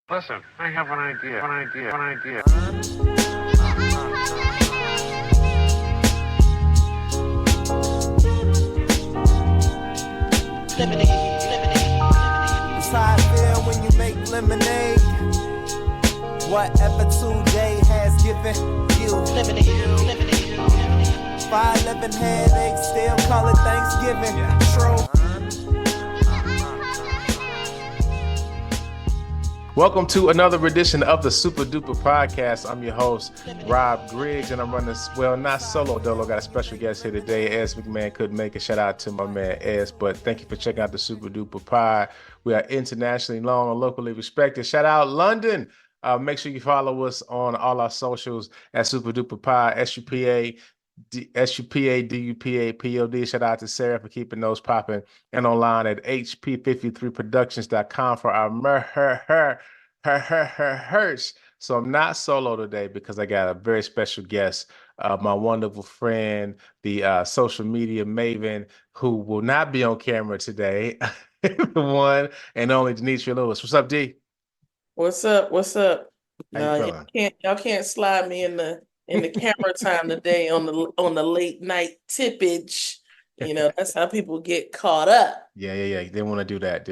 Listen, I have an idea. It's how I feel when you make lemonade. Whatever today has given you. 511 headaches, still call it Thanksgiving. True. Welcome to another edition of the Super Duper Podcast. I'm your host, Rob Griggs, and I'm running, well, not solo, Dolo. Got a special guest here today. Ez McMahon couldn't make it. Shout out to my man, Ez. But thank you for checking out the Super Duper Pod. We are internationally known and locally respected. Shout out London. Make sure you follow us on all our socials at Super Duper Pod, SUPA, SUPA, POD. Shout out to Sarah for keeping those popping, and online at hp53productions.com for our merch. So I'm not solo today because I got a very special guest, my wonderful friend, the social media maven, who will not be on camera today, the one and only Denitria Lewis. What's up, D? What's up? How you No, feeling? y'all can't slide me in the camera time today on the late night tippage. That's how people get caught up. Yeah. They didn't want to do that.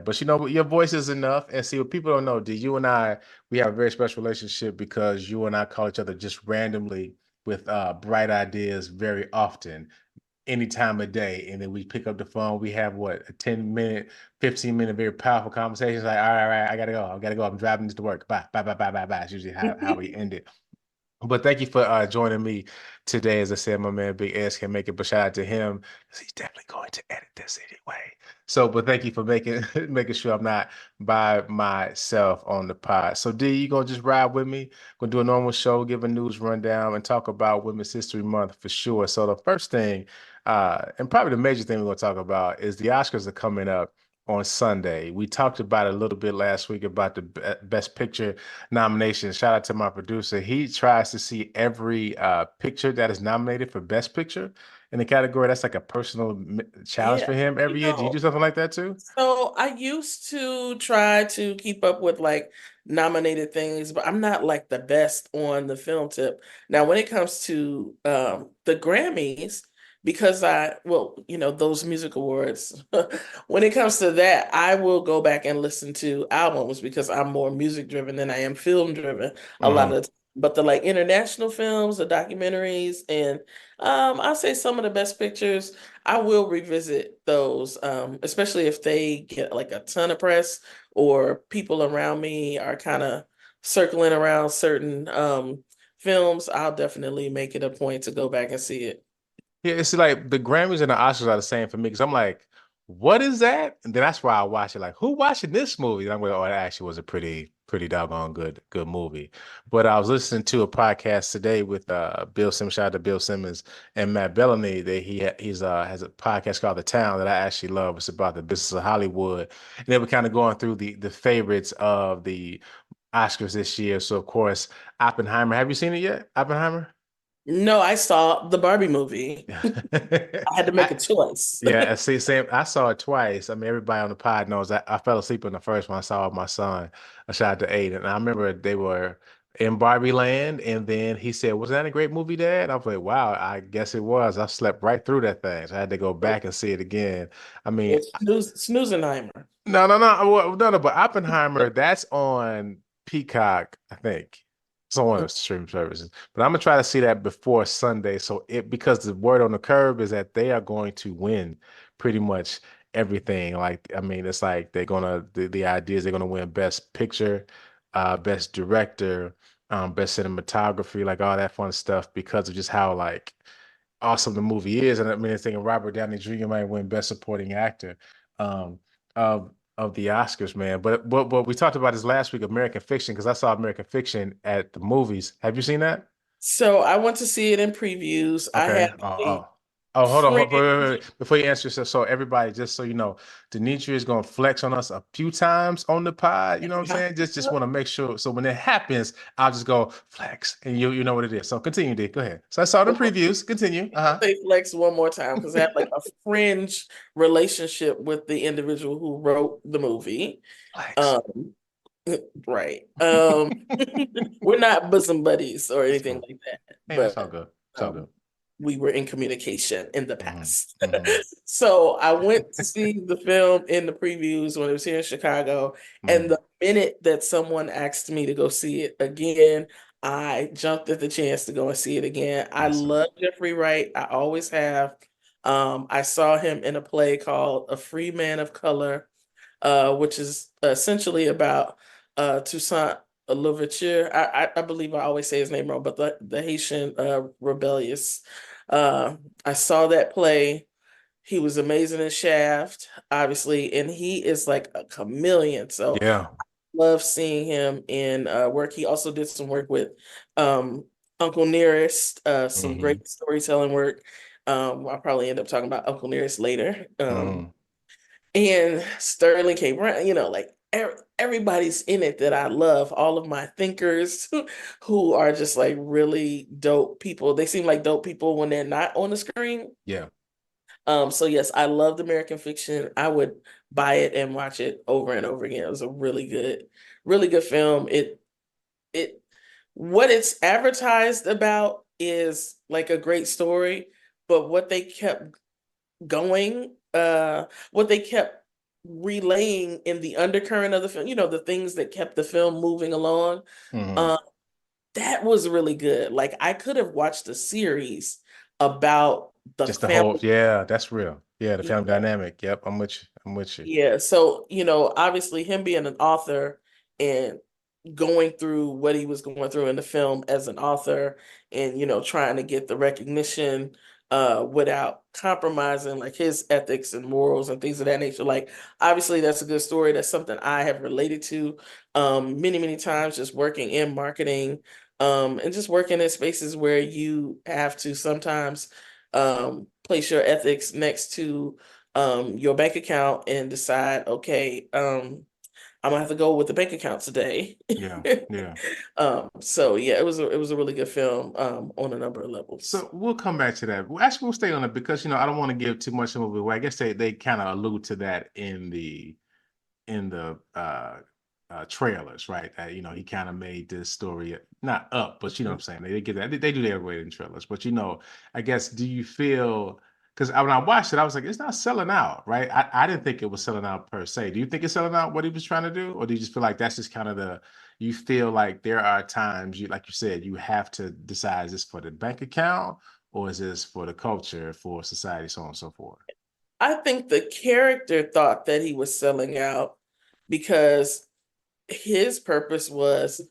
But you know, your voice is enough. And see, what people don't know, D, you and I, we have a very special relationship because you and I call each other just randomly with bright ideas very often, any time of day. And then we pick up the phone. We have a 10-minute, 15-minute, very powerful conversations. Like, all right, I gotta go. I'm driving this to work. Bye. It's usually how we end it. But thank you for joining me today. As I said, my man Big S can't make it, but shout out to him because he's definitely going to edit this anyway. So, but thank you for making sure I'm not by myself on the pod. So, D, you gonna just ride with me? Gonna do a normal show, give a news rundown, and talk about Women's History Month for sure. So, the first thing, and probably the major thing we're gonna talk about is the Oscars are coming up on Sunday. We talked about it a little bit last week about the Best Picture nomination. Shout out to my producer. He tries to see every picture that is nominated for Best Picture in the category. That's like a personal challenge for him every year. Do you do something like that too? So I used to try to keep up with like nominated things, but I'm not like the best on the film tip. Now, when it comes to the Grammys, because those music awards, when it comes to that, I will go back and listen to albums because I'm more music driven than I am film driven a lot of the time. But the like international films, the documentaries, and I'll say some of the best pictures, I will revisit those, especially if they get like a ton of press or people around me are kind of circling around certain films. I'll definitely make it a point to go back and see it. Yeah, it's like the Grammys and the Oscars are the same for me because I'm like, what is that? And then that's why I watch it. Like, who watching this movie? And I'm like, oh, it actually was a pretty doggone good movie. But I was listening to a podcast today with Bill Simmons, shout out to Bill Simmons and Matt Bellamy. That he's has a podcast called The Town that I actually love. It's about the business of Hollywood, and they were kind of going through the favorites of the Oscars this year. So of course, Oppenheimer. Have you seen it yet? Oppenheimer? No, I saw the Barbie movie. I had to make a choice. Yeah, see, same. I saw it twice. I mean, everybody on the pod knows I fell asleep in the first one. I saw it with my son. I shot to eight, and I remember they were in Barbie Land, and then he said, "Was that a great movie, Dad?" I was like, "Wow, I guess it was." I slept right through that thing, so I had to go back and see it again. I mean, It's Snoozenheimer. no. But Oppenheimer, that's on Peacock, I think. It's on one of the streaming services. But I'm gonna try to see that before Sunday. So because the word on the curb is that they are going to win pretty much everything. Like, I mean, it's like the idea is they're gonna win Best Picture, Best Director, Best Cinematography, like all that fun stuff because of just how like awesome the movie is. And I mean, it's thinking Robert Downey Jr. might win Best Supporting Actor um, of the Oscars, man. But what we talked about this last week, American Fiction, because I saw American Fiction at the movies. Have you seen that? So I went to see it in previews. I Okay. have a Hold on. friend. Wait. Before you answer yourself, so everybody, just so you know, Denitria is gonna flex on us a few times on the pod. You know what I'm saying? Just want to make sure. So when it happens, I'll just go flex, and you know what it is. So continue, D. Go ahead. So I saw the previews. Continue. Say flex one more time because I have like a fringe relationship with the individual who wrote the movie. Flex. Um, Right. We're not bosom buddies or That's anything cool. like that, Yeah, it's all but good. It's all um, good. we were in communication in the Hmm. past. Hmm. So I went to see the film in the previews when it was here in Chicago. And Hmm. the minute that someone asked me to go see it again, I jumped at the chance to go and see it again. I Awesome. love Jeffrey Wright. I always have. I saw him in a play called A Free Man of Color, which is essentially about Toussaint Louverture. I believe I always say his name wrong, but the Haitian rebellious. I saw that play. He was amazing in Shaft, obviously, and he is like a chameleon. So Yeah. love seeing him in work. He also did some work with um, Uncle Nearest, some Hmm. great storytelling work. I'll probably end up talking about Uncle Nearest later. Hmm. And Sterling K. Brown, like everybody's in it that I love. All of my thinkers who are just like really dope people. They seem like dope people when they're not on the screen. Yeah. So yes, I loved American Fiction. I would buy it and watch it over and over again. It was a really good film. It what it's advertised about is like a great story, but going, what they kept relaying in the undercurrent of the film, the things that kept the film moving along, Hmm. uh, that was really good. Like I could have watched a series about the Just the whole, family. yeah, that's real. Yeah, the family Yeah. dynamic. Yep, I'm with you. I'm with you. Yeah. So, obviously him being an author and going through what he was going through in the film as an author and, trying to get the recognition without compromising like his ethics and morals and things of that nature. Like obviously that's a good story. That's something I have related to many, many times just working in marketing and just working in spaces where you have to sometimes place your ethics next to your bank account and decide, okay, I'm gonna have to go with the bank account today. Yeah, yeah. So yeah, it was a really good film on a number of levels. So we'll come back to that. Well, actually, we'll stay on it because I don't want to give too much of it away. I guess they kind of allude to that in the trailers, right? He kind of made this story not up, but you know what I'm saying. They get that they do their way in trailers, but I guess do you feel because when I watched it, I was like, it's not selling out, right? I didn't think it was selling out per se. Do you think it's selling out what he was trying to do, or do you just feel like that's just kind of you feel like there are times like you said, you have to decide is this for the bank account or is this for the culture, for society, so on and so forth? I think the character thought that he was selling out because his purpose was,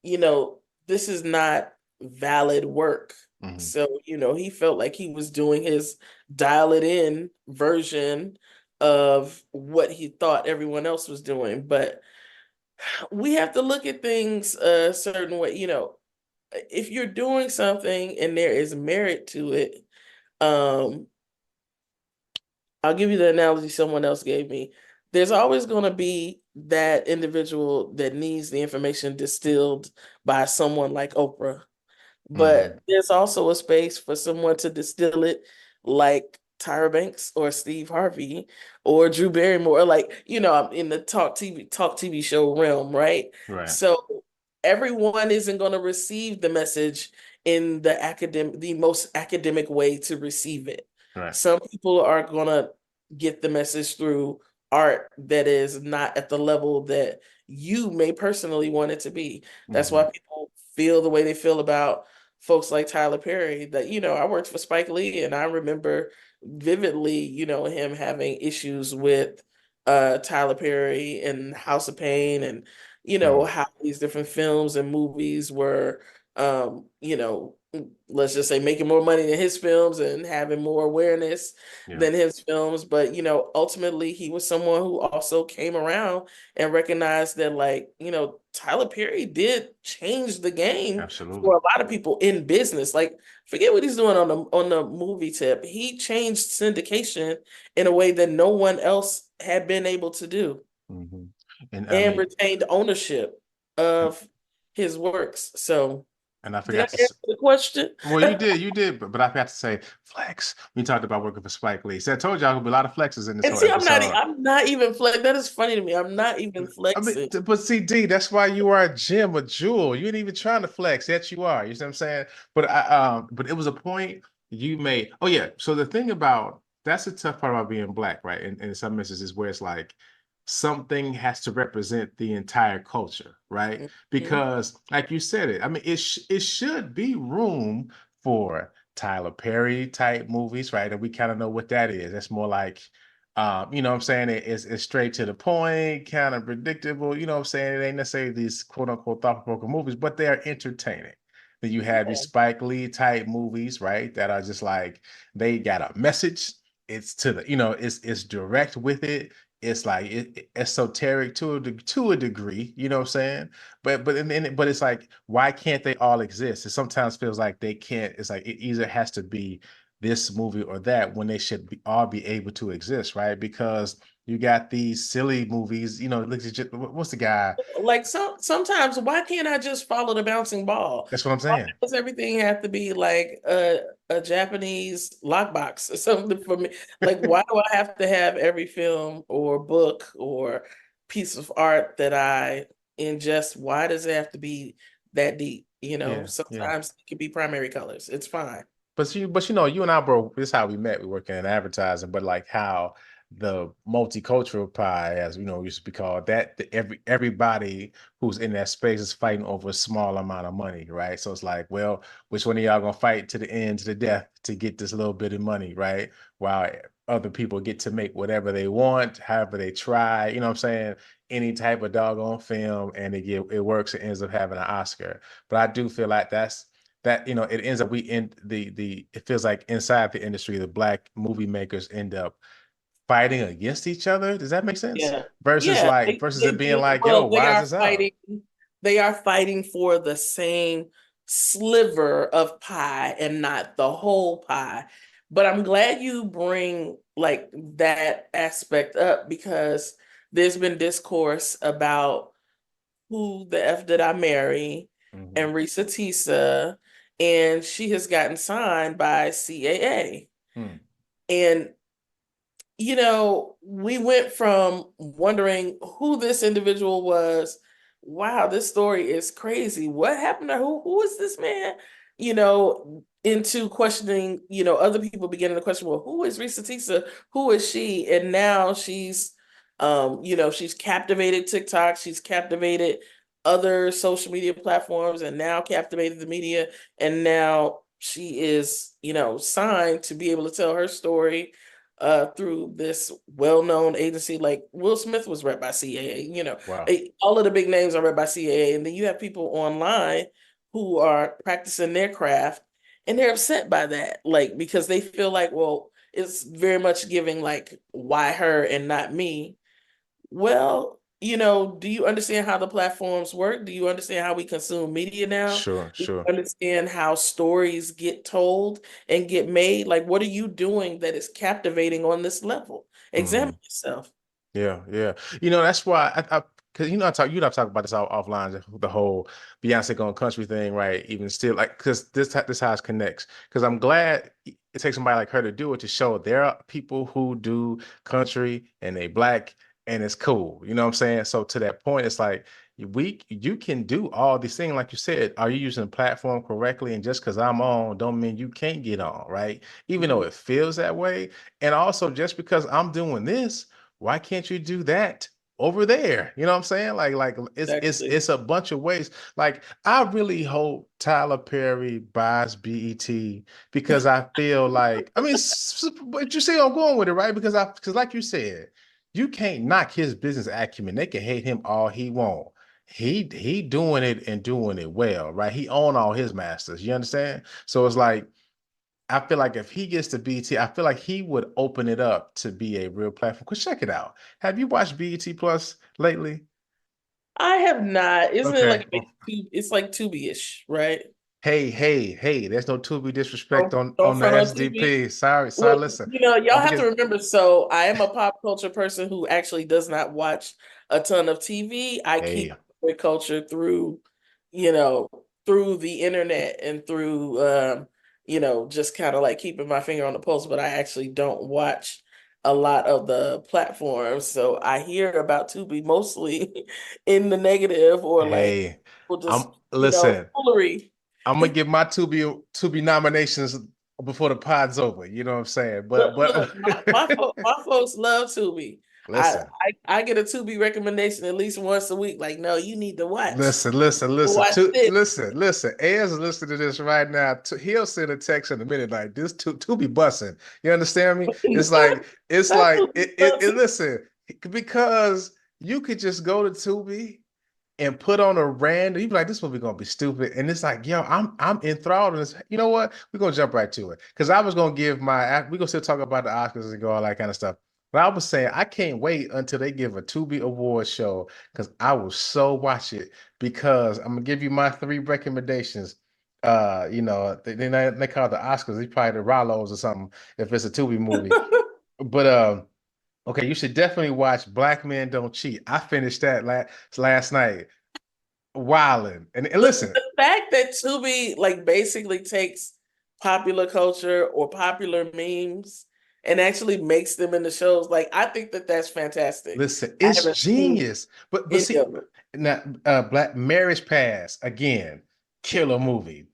you know, this is not valid work. Hmm. So, he felt like he was doing his dial it in version of what he thought everyone else was doing. But we have to look at things a certain way. If you're doing something and there is merit to it, um, I'll give you the analogy someone else gave me. There's always going to be that individual that needs the information distilled by someone like Oprah. Hmm. But there's also a space for someone to distill it like Tyra Banks or Steve Harvey or Drew Barrymore, like, I'm in the talk TV show realm, right? Right. So everyone isn't going to receive the message in the most academic way to receive it. Right. Some people are going to get the message through art that is not at the level that you may personally want it to be. That's Hmm. why people feel the way they feel about folks like Tyler Perry. That I worked for Spike Lee and I remember vividly, him having issues with Tyler Perry and House of Pain and Yeah. how these different films and movies were let's just say making more money than his films and having more awareness Yeah. than his films. But ultimately he was someone who also came around and recognized that, like, Tyler Perry did change the game Absolutely. for a lot of people in business. Like, forget what he's doing on the movie tip. He changed syndication in a way that no one else had been able to do Hmm. And I and mean, retained ownership of his works. So And I Did I forgot to answer the question? well, you did, but I forgot to say flex. We talked about working for Spike Lee. So I told y'all gonna be a lot of flexes in this And whole see, episode. I'm not even flex. That is funny to me. I'm not even I mean, flexing. but see, D, that's why you are a gem, a jewel. You ain't even trying to flex, yet you are. You see what I'm saying? But it was a point you made. Oh yeah. So the thing about that's the tough part about being black, right? In some instances where it's like something has to represent the entire culture, right? Mhm. Because, like you said it, I mean, it should be room for Tyler Perry type movies, right? And we kind of know what that is. That's more like you know what I'm saying? It's straight to the point, kind of predictable. You know what I'm saying? It ain't necessarily these quote unquote thought-provoking movies, but they are entertaining. Then you have these Yeah. Spike Lee type movies, right? That are just like they got a message. It's to the, you know, it's direct with it. It's like esoteric to a degree, you know what I'm saying? But it's like, why can't they all exist? It sometimes feels like they can't. It's like it either has to be this movie or that when they should all be able to exist, right? Because you got these silly movies, you know, what's the guy? Like sometimes, why can't I just follow the bouncing ball? That's what I'm Why saying. does everything have to be like a Japanese lockbox or something for me? Like, why do I have to have every film or book or piece of art that I ingest? Why does it have to be that deep? You know, Yeah, yeah. sometimes it can be primary colors. It's fine. But you know, you and I, bro, this is how we met. We working in advertising, but like how the multicultural pie, as you know, used to be called, that everybody who's in that space is fighting over a small amount of money, right? So it's like, well, which one of y'all gonna fight to the end, to the death, to get this little bit of money, right? While other people get to make whatever they want, however they try, you know what I'm saying? Any type of doggone film, and it works, it ends up having an Oscar. But I do feel like that, you know, it ends up we in the it feels like inside the industry the black movie makers end up fighting against each other. Does that make sense? Yeah. Versus Yeah, like versus they it being do. like, yo, Well, why is this out? they are fighting for the same sliver of pie and not the whole pie. But I'm glad you bring like that aspect up because there's been discourse about who the F did I marry Mhm. and Risa Tisa, and she has gotten signed by CAA. Hmm. And we went from wondering who this individual was. Wow, this story is crazy. What happened to who is this man? Into questioning, other people beginning to question, well, who is Risa Tisa? Who is she? And now she's captivated TikTok, she's captivated other social media platforms, and now captivated the media. And now she is, signed to be able to tell her story through this well-known agency. Like Will Smith was read by CAA, Wow. all of the big names are read by CAA. And then you have people online who are practicing their craft and they're upset by that, like, because they feel like, well, it's very much giving like, why her and not me? Well, do you understand how the platforms work? Do you understand how we consume media now? Sure, Do you sure. understand how stories get told and get made? Like, what are you doing that is captivating on this level? Examine Mhm. yourself. Yeah, yeah. You know, that's why I because you know I talk about this offline, the whole Beyonce going country thing, right? Even still, like, because this how it connects. Because I'm glad it takes somebody like her to do it to show there are people who do country and they black and it's cool. You know what I'm saying? So to that point, it's like you can do all these things, like you said. Are you using the platform correctly? And just because I'm on, don't mean you can't get on, right? Even though Mhm. it feels that way. And also, just because I'm doing this, why can't you do that over there? You know what I'm saying? Like Exactly. it's a bunch of ways. Like I really hope Tyler Perry buys BET because I feel like but you see I'm going with it, right? Because like you said, you can't knock his business acumen. They can hate him all he want. He doing it and doing it well, right? He own all his masters. You understand? So it's like I feel like if he gets to BT, I feel like he would open it up to be a real platform. Cause check it out. Have you watched BET Plus lately? I have not. Isn't it Okay. like it's like Tubi-ish, right? Hey, there's no Tubi disrespect on Don't the front on Tubi. SDP. Sorry, Well, listen. y'all I'm have to against remember, so I am a pop culture person who actually does not watch a ton of TV. I hey, keep the culture through, you know, through the internet and through just kind of like keeping my finger on the pulse, but I actually don't watch a lot of the platforms. So I hear about Tubi mostly in the negative, or like Hey, people just, I'm listen. foolery. I'm gonna get my Tubi nominations before the pod's over. You know what I'm saying? But Look, my folks love Tubi. I, listen. I get a Tubi recommendation at least once a week. Like, no, you need to Listen, listen, listen, watch this. listen. Ayers is listening to this right now. He'll send a text in a minute like this to be bussing. You understand me? It's like listen, because you could just go to Tubi and put on a random, you be like, this movie gonna be stupid. And it's like, yo, I'm enthralled in this. You know what? We're gonna jump right to it. Because I was gonna give we're gonna still talk about the Oscars and go all that kind of stuff. But I was saying I can't wait until they give a Tubi Award show because I will so watch it because I'm gonna give you my 3 recommendations. They call it the Oscars, they probably the Rallos or something if it's a Tubi movie. But okay, you should definitely watch Black Men Don't Cheat. I finished that last night. Wilding. And listen, The fact that Tubi like basically takes popular culture or popular memes and actually makes them into shows, like I think that that's fantastic. listen, I it's haven't seen genius. But any see, of it. now Black Marriage Pass again, killer movie.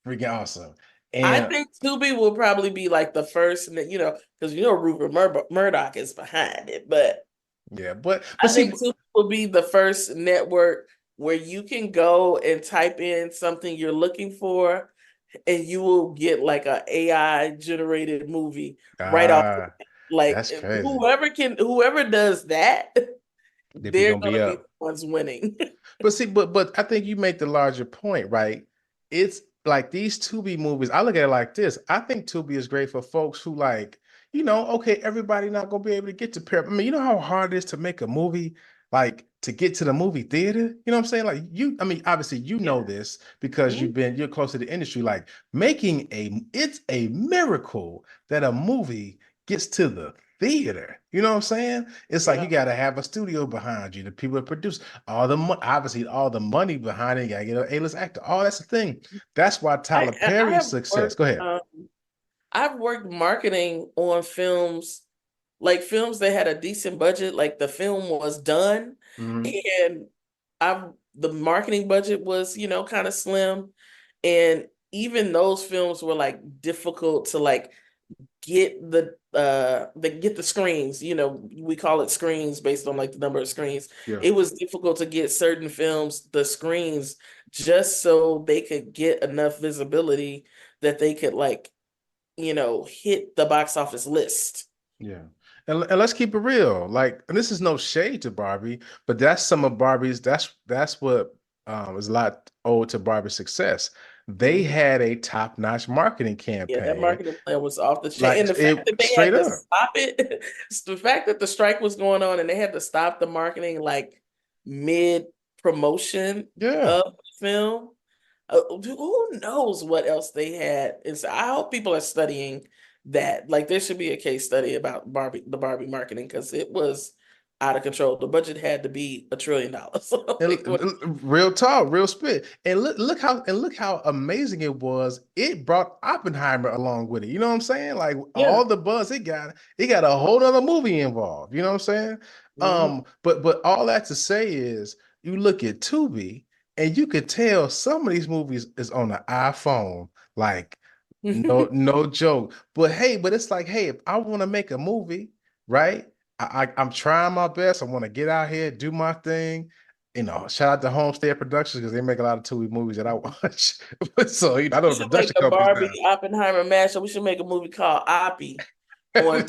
Freaking awesome. I And think Tubi will probably be like the first, and because Rupert Murdoch is behind it, but yeah, but I see, think Tubi will be the first network where you can go and type in something you're looking for, and you will get like a AI generated movie right off. ah, Like that's crazy. whoever does that, They be they're gonna be gonna be the up. ones winning. But see, but I think you make the larger point, right? It's like these Tubi movies. I look at it like this. I think Tubi is great for folks who like, okay, everybody not gonna be able to get to pair. I mean, you know how hard it is to make a movie, like to get to the movie theater. You know what I'm saying? Like I mean, obviously you know Yeah. this because Mhm. you're close to the industry. Like it's a miracle that a movie gets to the theater. You know what I'm saying? It's like you Yeah. got to have a studio behind you, the people that produce obviously all the money behind it. You gotta get an A-list actor. Oh, that's the thing. That's why Tyler I Perry's have success. worked. Go ahead. I've worked marketing on films, like films that had a decent budget, like the film was done, Mhm. and the marketing budget was, kind of slim. And even those films were like difficult to like get the screens, we call it screens based on like the number of screens. Yeah. It was difficult to get certain films the screens just so they could get enough visibility that they could like hit the box office list. Yeah. And let's keep it real. Like, and this is no shade to Barbie, but that's some of Barbie's, that's what is a lot owed to Barbie's success. They Mhm. had a top-notch marketing Yeah, that campaign, marketing plan was off the chain. like And the fact it that they straight had to up. stop it, the fact that the strike was going on and they had to stop the marketing like mid promotion Yeah. of the film. Who knows what else they had? I hope people are studying that. Like there should be a case study about the Barbie marketing because it was out of control. The budget had to be $1 trillion. Like, Real talk, real spit. And look how amazing it was. It brought Oppenheimer along with it. You know what I'm saying? Like yeah. all the buzz it got a whole other movie involved. You know what I'm saying? Mhm. But all that to say is you look at Tubi and you could tell some of these movies is on the iPhone. Like no joke. But it's like, hey, if I want to make a movie, right? I'm trying my best. I want to get out here, do my thing. Shout out to Homestead Productions because they make a lot of Tubi movies that I watch. So I We know the should make production a companies Barbie now. Oppenheimer mashup. We should make a movie called Oppie on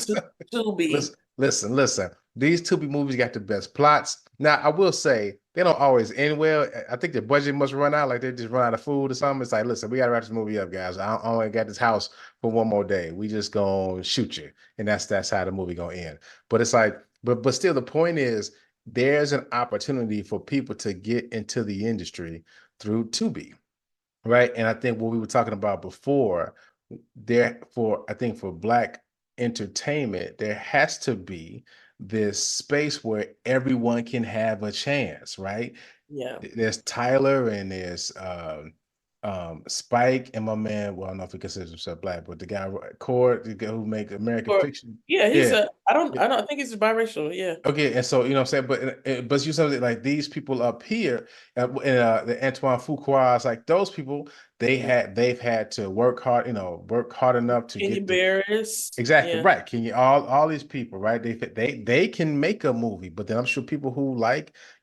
Tubi. Listen. These Tubi movies got the best plots. Now, I will say they don't always end well. I think the budget must run out, like they just run out of food or something. It's like, listen, we gotta wrap this movie up, guys. I only got this house for one more day. We just gonna shoot you, and that's how the movie gonna end. But it's like, but still, the point is, there's an opportunity for people to get into the industry through Tubi. Right. And I think what we were talking about before, I think for Black entertainment, there has to be this space where everyone can have a chance, right? Yeah. There's Tyler and there's Spike and my man, well, I don't know if he considers himself black, but the guy Cord, the guy who make American Or Fiction. yeah, he's Yeah. a I don't think he's biracial. Yeah. Okay, and so you know what I'm saying, but you something like these people up here, the Antoine Fuqua's, like those people, they've had to work hard, work hard enough to Kenny get the Barris. exactly Yeah. right. Can you all these people, right? They can make a movie, but then I'm sure people who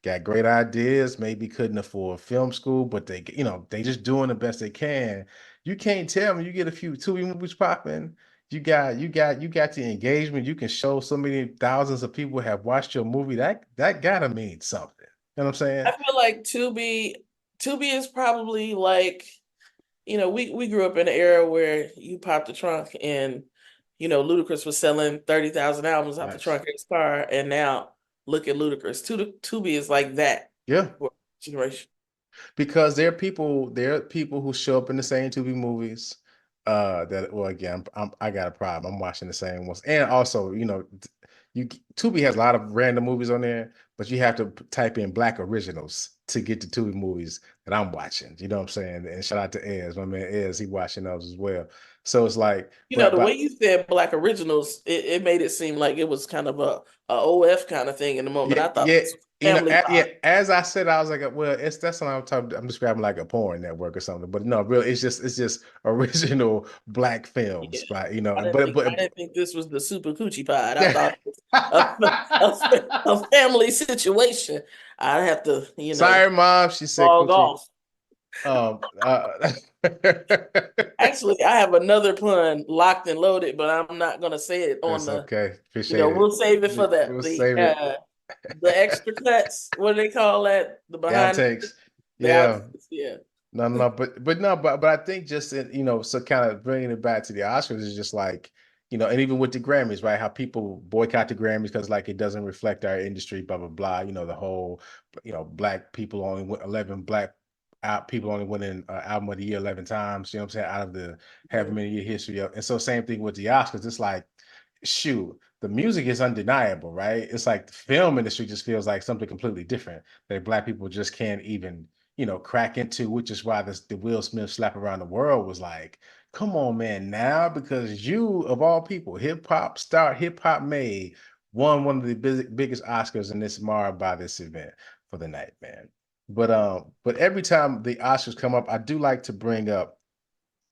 got great ideas, maybe couldn't afford film school, but they just doing the best they can. You can't tell me you get a few Tubi movies popping. You got the engagement. You can show so many thousands of people have watched your movie. That gotta mean something. You know what I'm saying? I feel like Tubi is probably like, we grew up in an era where you pop the trunk and Ludacris was selling 30,000 albums out the Facts. trunk of his car, and now look at Ludacris. Tubi is like that Yeah. for generation. Because there are people who show up in the same Tubi movies. That well, again, I got a problem. I'm watching the same ones, and also, you Tubi has a lot of random movies on there, but you have to type in Black originals to get the Tubi movies that I'm watching. You know what I'm saying? And shout out to Ez, my man Ez, he watching those as well. So it's like, The way you said Black originals, it made it seem like it was kind of a OF kind of thing in the moment. yeah, I thought yeah. this was family Yeah, vibe. as I said, I was like, well, that's what I'm describing like a porn network or something. But no, really, it's just original black Yeah. films, right? I didn't think this was the Super Coochie Pod. I thought it was a family situation. I have to, Sorry, mom. She said log coochie. off. Actually, I have another pun locked and loaded, but I'm not gonna say it on It's the. okay. Appreciate it. We'll save it for We'll save it. the extra cuts. What do they call that? The The behind outtakes. the Yeah. outtakes. Yeah. No, but I think just so kind of bringing it back to the Oscars is just like, and even with the Grammys, right? How people boycott the Grammys because like it doesn't reflect our industry, blah blah blah. The whole, black people only 11 black out people only winning album of the year 11 times. You know what I'm saying? Out of the however many year history of, and so same thing with the Oscars. It's like, shoot, the music is undeniable, right? It's like the film industry just feels like something completely different that black people just can't even crack into, which is why the Will Smith slap around the world was like, come on, man, now, because you, of all people, hip hop made, won one of the biggest Oscars, and it's marred by this event for the night, man. But every time the Oscars come up, I do like to bring up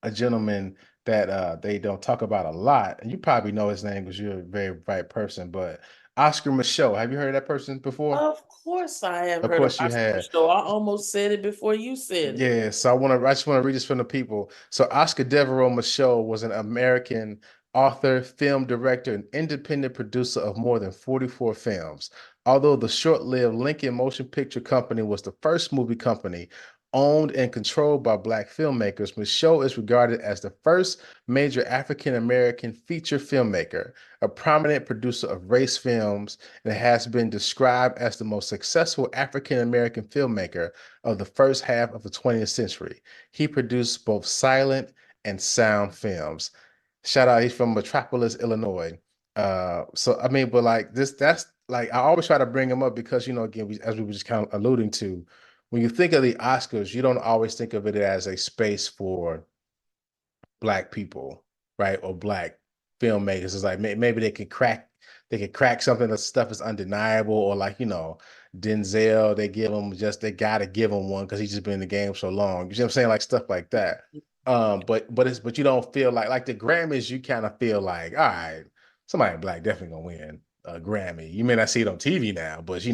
a gentleman that they don't talk about a lot, and you probably know his name because you're a very bright person, but Oscar Micheaux. Have you heard of that person before? Of course, I have Of heard of course you Oscar had. Micheaux. I almost said it before you said it. Yeah, so I just want to read this from the people. So Oscar Devereaux Micheaux was an American author, film director, and independent producer of more than 44 films. Although the short-lived Lincoln Motion Picture Company was the first movie company owned and controlled by Black filmmakers, Micheaux is regarded as the first major African American feature filmmaker, a prominent producer of race films, and has been described as the most successful African American filmmaker of the first half of the 20th century. He produced both silent and sound films. Shout out, he's from Metropolis, Illinois. So I mean, but like this, that's like I always try to bring him up because again, as we were just kind of alluding to, when you think of the Oscars, you don't always think of it as a space for Black people, right? Or Black filmmakers. It's like maybe they could crack something. That stuff is undeniable, or like Denzel, they gotta give him one because he's just been in the game so long. You see what I'm saying? Like stuff like that. But you don't feel like the Grammys. You kind of feel like, all right, somebody Black definitely gonna win a Grammy. You may not see it on TV now, but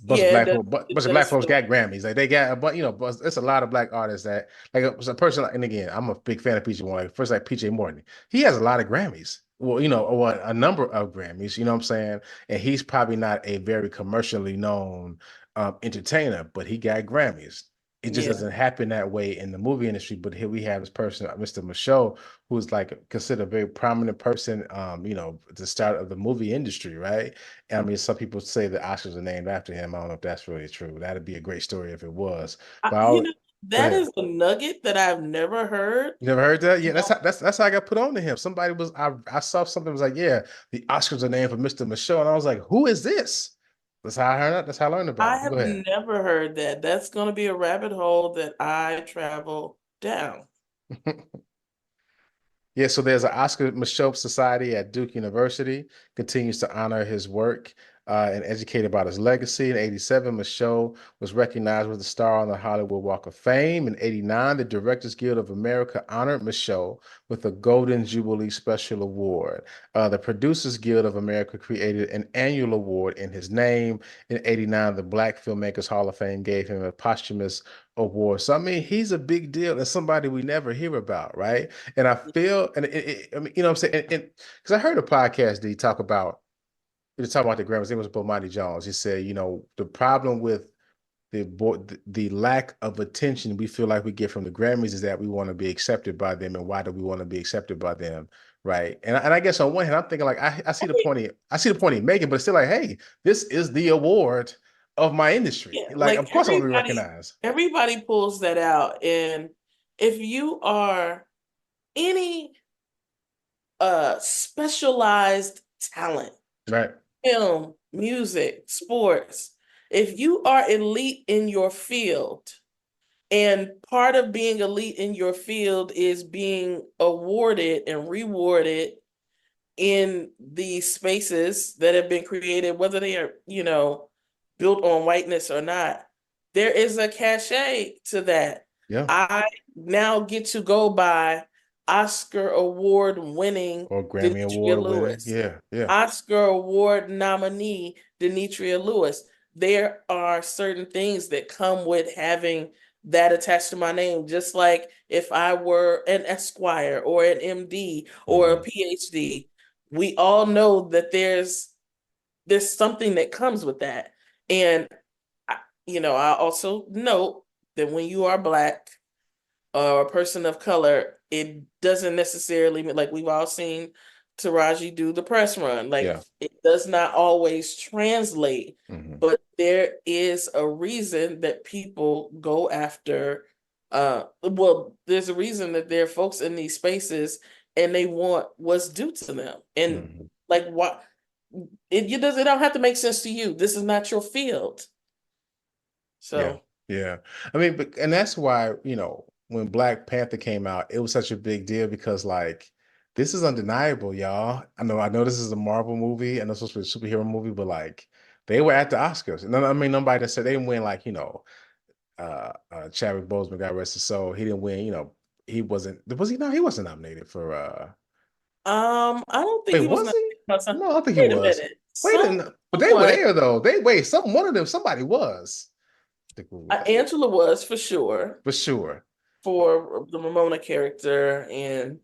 bunch of Yeah, black folks, it bunch of black does folks feel. got Grammys. Like they got, but it's a lot of Black artists that like a person. And again, I'm a big fan of PJ Morton. Like, first, like PJ Morton, he has a lot of Grammys. Well, or a number of Grammys. You know what I'm saying? And he's probably not a very commercially known entertainer, but he got Grammys. It just Yeah. doesn't happen that way in the movie industry. But here we have this person, Mr. Micheaux, who's like considered a very prominent person, at the start of the movie industry, right? And I mean, some people say the Oscars are named after him. I don't know if that's really true. That'd be a great story if it was. But go That ahead. is a nugget that I've never heard. You never heard that? Yeah, You that's how I got put on to him. Somebody I saw something was like, yeah, the Oscars are named for Mr. Micheaux, and I was like, who is this? That's how I heard it. That's how I learned about I it. Go have ahead. never heard that. That's going to be a rabbit hole that I travel down. Yeah, so there's an Oscar Micheaux Society at Duke University, continues to honor his work and educate about his legacy. In 87, Micheaux was recognized with a star on the Hollywood Walk of Fame. In 89, the Directors Guild of America honored Micheaux with a Golden Jubilee Special Award. The Producers Guild of America created an annual award in his name. In 89, the Black Filmmakers Hall of Fame gave him a posthumous award. So, I mean, he's a big deal and somebody we never hear about, right? And I feel, and I mean, you know what I'm saying? And because I heard a podcast that he talk about, he was talking about the Grammys. It was Bomani Jones. He said, you know, the problem with the lack of attention we feel like we get from the Grammys is that we want to be accepted by them. And why do we want to be accepted by them? Right. And I guess on one hand, I'm thinking like, I see the point, I see the point he's making, but it's still like, hey, this is the award of my industry. Yeah, Like, like of course I want to be recognized. everybody pulls that out. And if you are any specialized talent, Right. film, music, sports, if you are elite in your field, and part of being elite in your field is being awarded and rewarded in these spaces that have been created, whether they are, built on whiteness or not, there is a cachet to that. Yeah. I now get to go by Oscar award winning Or Grammy Denitria Award winning. Lewis, Yeah. Yeah. Oscar award nominee Denitria Lewis. There are certain things that come with having that attached to my name, just like if I were an Esquire or an MD or a PhD. We all know that there's something that comes with that. And I also note that when you are Black or a person of color, it doesn't necessarily mean, like we've all seen Taraji do the press run. Like Yeah. it does not always translate, Mhm. but there is a reason that people go after. There's a reason that there are folks in these spaces and they want what's due to them. And Mhm. like what it don't have to make sense to you. This is not your field. Yeah. So Yeah. I mean, and that's why, you know, when Black Panther came out, it was such a big deal because like this is undeniable, y'all. I know this is a Marvel movie and this was a superhero movie, but like they were at the Oscars. And I mean nobody that said they didn't win like, you know, Chadwick Boseman, God rest his soul. He didn't win, you know, he wasn't nominated for I don't think wait, he was was not. he? No, I don't think he Wait a was. minute. Wait a minute. But they were Someone, there though. One of them, somebody was. I think we were there. Angela was for sure For sure. for the Ramona character, and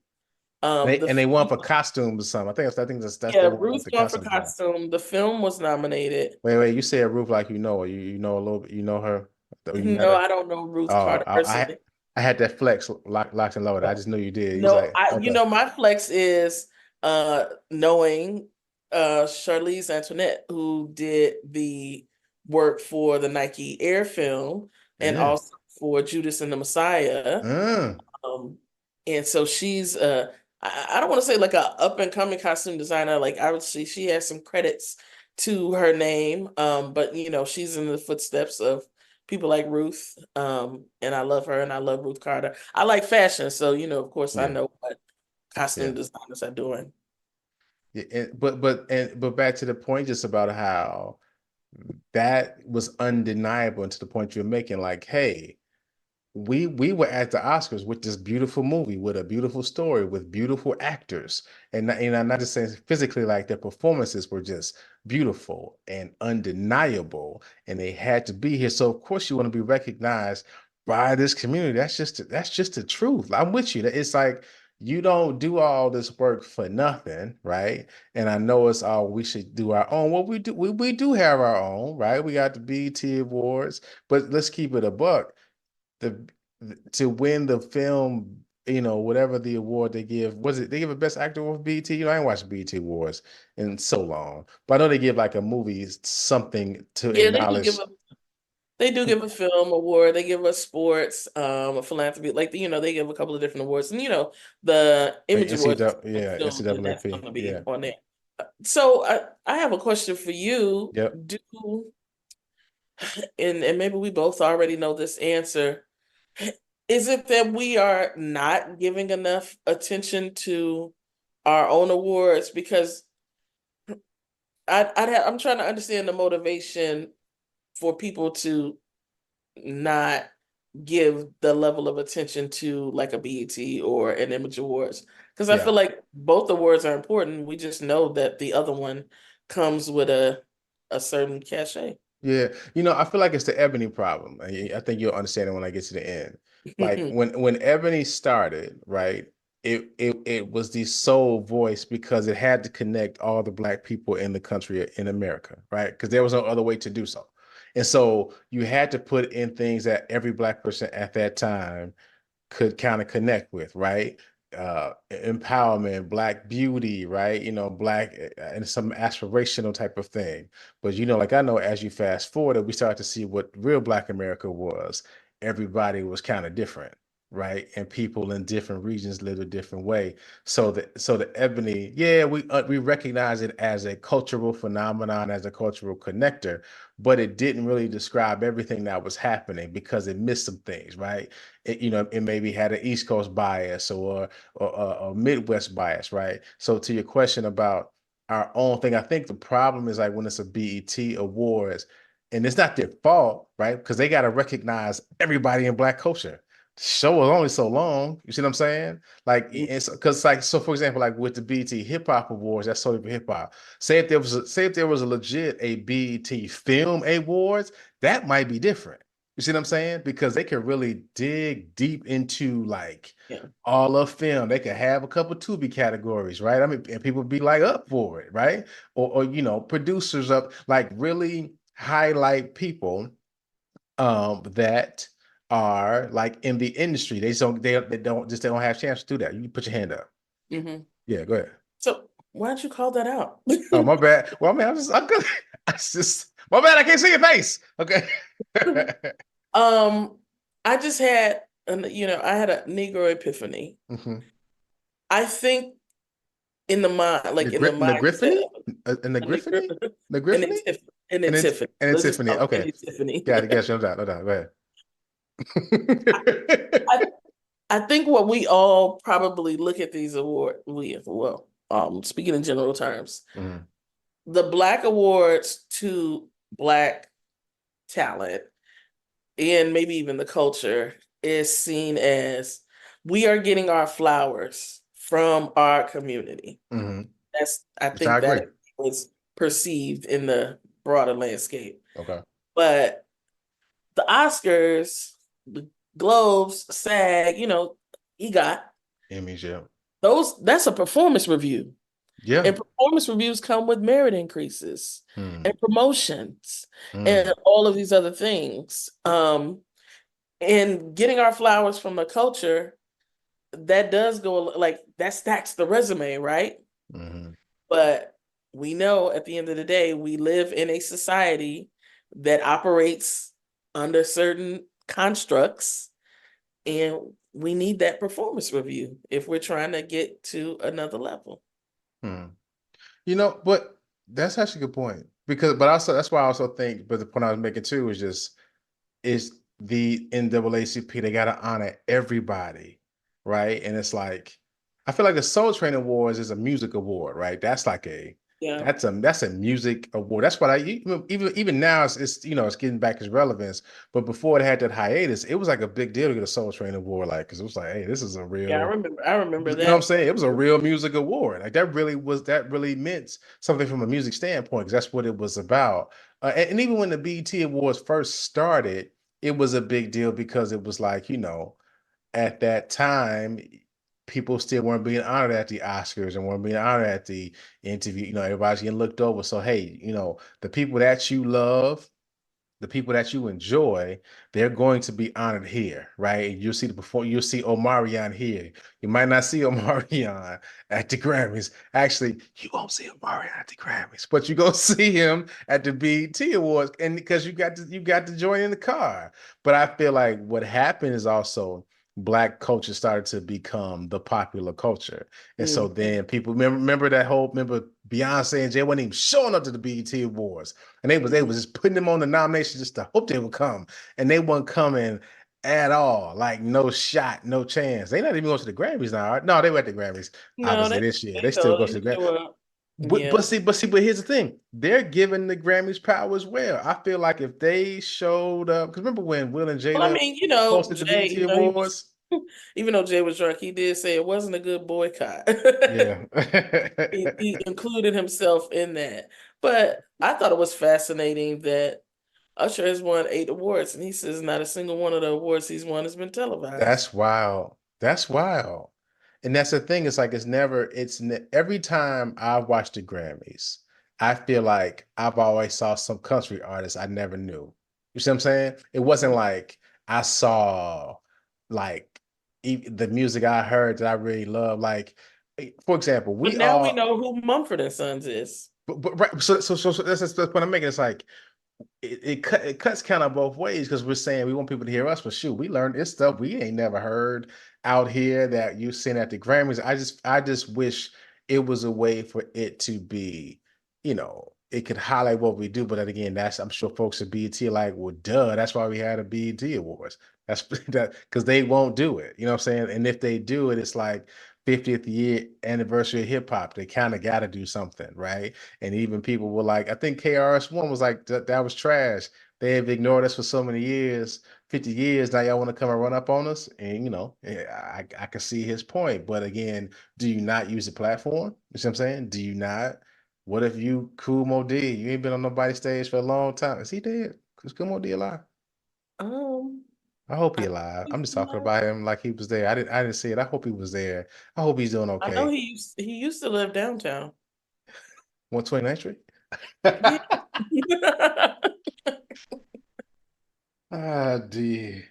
And they won for costumes or something. I think that's they won Ruth the won for costume part. costume. The film was nominated. Wait, you said Ruth like you know her. You know a little bit, you know her? Or you met No, her? I don't know Ruth Oh, Carter personally. I had that flex locked and loaded. I just knew you did. He's No, like, okay. my flex is knowing Charlize Antoinette, who did the work for the Nike Air film and Yeah. also for Judas and the Messiah. Mm, And so she's I don't want to say like a up and coming costume designer. Like I would say she has some credits to her name. But she's in the footsteps of people like Ruth. And I love her and I love Ruth Carter. I like fashion, so of course I yeah. know what Yeah. costume designers are doing. Yeah. But back to the point just about how that was undeniable and to the point you're making, like, hey, we were at the Oscars with this beautiful movie, with a beautiful story, with beautiful actors, and I'm not just saying physically, like their performances were just beautiful and undeniable, and they had to be here. So of course you want to be recognized by this community. That's just the truth. I'm with you. It's like you don't do all this work for nothing, right? And I know it's all we should do our own. Well, we do have our own, right? We got the BET Awards, but let's keep it a buck the to win the film, whatever the award they give, was it they give a best actor with BT? I ain't watched BT Awards in so long, but I know they give like a movie something to Yeah, acknowledge. they do give a film award. They give a sports, a philanthropy, like they give a couple of different awards, and the Like Image Awards. yeah, Soon, and that's NCAAP, going to be yeah. on there. So I have a question for you. Yep. Do and maybe we both already know this answer. Is it that we are not giving enough attention to our own awards? Because I'm trying to understand the motivation for people to not give the level of attention to like a BET or an Image Awards. Because I Yeah. feel like both awards are important. We just know that the other one comes with a certain cachet. Yeah, I feel like it's the Ebony problem. I think you'll understand it when I get to the end. Like when Ebony started, right? It was the sole voice because it had to connect all the Black people in the country in America, right? Because there was no other way to do so. And so you had to put in things that every Black person at that time could kind of connect with, right? Empowerment, Black beauty, right? Black and some aspirational type of thing. But like I know as you fast forward, we start to see what real Black America was. Everybody was kind of different, right? And people in different regions lived a different way. So the Ebony, yeah, we recognize it as a cultural phenomenon, as a cultural connector, but it didn't really describe everything that was happening because it missed some things, right? It maybe had an East Coast bias or a Midwest bias, right? So to your question about our own thing, I think the problem is like when it's a BET Awards, and it's not their fault, right? Because they got to recognize everybody in Black culture. The show was only so long. You see what I'm saying? Like, it's because like so. For example, like with the BET Hip Hop Awards, that's solely for hip hop. Say if there was a legit a BET Film Awards, that might be different. You see what I'm saying? Because they can really dig deep into like Yeah. all of film. They could have a couple Tubi categories, right? I mean, and people be like up for it, right? Or producers up, like really highlight people that are like in the industry. They don't have a chance to do that. You put your hand up. hmm Yeah, go ahead. So why don't you call that out? Oh, my bad. Well, I mean, I'm good. My bad. I can't see your face. Okay. Um, I just had I had a Negro epiphany. Mhm. I think in the mind, like in the mindset Negriffany? of The a Negro, Griffany? and Negriffany? it's and it's Tiffany. And it's Let's just Tiffany. call it Okay. Tiffany. Got it. Got you. No doubt. Go I, ahead. I think what we all probably look at these speaking in general terms, Mhm. the Black awards to Black talent and maybe even the culture is seen as we are getting our flowers from our community. Mhm. I Which I think agree. that was perceived in the broader landscape. Okay. But the Oscars, the Globes, SAG, EGOT, Emmys, yeah. that's a performance review. Yeah. And performance reviews come with merit increases Hmm. and promotions Hmm. and all of these other things. And getting our flowers from the culture, that does go like that stacks the resume, right? Hmm. But we know at the end of the day, we live in a society that operates under certain constructs, and we need that performance review if we're trying to get to another level. Hmm. But that's actually a good point but also that's why I also think, but the point I was making too is the NAACP. They got to honor everybody, right? And it's like I feel like the Soul Train Awards is a music award, right? That's like Yeah. that's a music award. That's what even now it's getting back its relevance. But before it had that hiatus, it was like a big deal to get a Soul Train Award, like because it was like, hey, this is a Yeah, real. I remember You know what I'm that. saying? It was a real music award. Like that really meant something from a music standpoint because that's what it was about. And even when the BET Awards first started, it was a big deal because it was like, at that time, people still weren't being honored at the Oscars and weren't being honored at the interview. Everybody's getting looked over. So, hey, the people that you love, the people that you enjoy, they're going to be honored here, right? You'll see Omarion here. You might not see Omarion at the Grammys. Actually, you won't see Omarion at the Grammys, but you go see him at the BET Awards, and because you got to join in the car. But I feel like what happened is also Black culture started to become the popular culture. And so Mhm. then people remember Beyonce and Jay wasn't even showing up to the BET Awards. And they was just putting them on the nomination just to hope they would come. And they weren't coming at all. Like no shot, no chance. They not even going to the Grammys now. Right? No, they were at the Grammys, No, obviously they this year. they They still go, go to they the Grammys. show up. But, Yeah. but here's the thing. They're giving the Grammys power as well. I feel like if they showed up, because remember when Will and Well, I Jada mean, hosted the Jay, BET Awards? even though Jay was drunk, he did say it wasn't a good boycott. Yeah. He included himself in that. But I thought it was fascinating that Usher has won 8 awards, and he says not a single one of the awards he's won has been televised. That's wild. That's wild. And that's the thing. It's like every time I watch the Grammys, I feel like I've always saw some country artists I never knew. You see what I'm saying? It wasn't like I saw like the music I heard that I really love. Like, for example, But now we know who Mumford and Sons is. but right. So that's the point I'm making. It's like it cuts kind of both ways because we're saying we want people to hear us, but shoot, we learned this stuff we ain't never heard out here that you seen at the Grammys. I just wish it was a way for it to be, it could highlight what we do. But then again, I'm sure folks at BET are like, well, duh, that's why we had a BET Awards. That's that because they won't do it. You know what I'm saying? And if they do it, it's like 50th year anniversary of hip hop. They kind of got to do something, right? And even people were like, I think KRS-One was like, that was trash. They have ignored us for so many years, 50 years. Now y'all want to come and run up on us? And, I can see his point. But again, do you not use the platform? You see what I'm saying? Do you not? What if you Kool Moe Dee? You ain't been on nobody's stage for a long time. Is he dead? Is Kool Moe Dee alive? Um, I hope he I alive. think I'm he's just talking alive. about him like he was there. I didn't see it. I hope he was there. I hope he's doing I know okay. he used to live downtown. 129th Street? Yeah. Ah, D.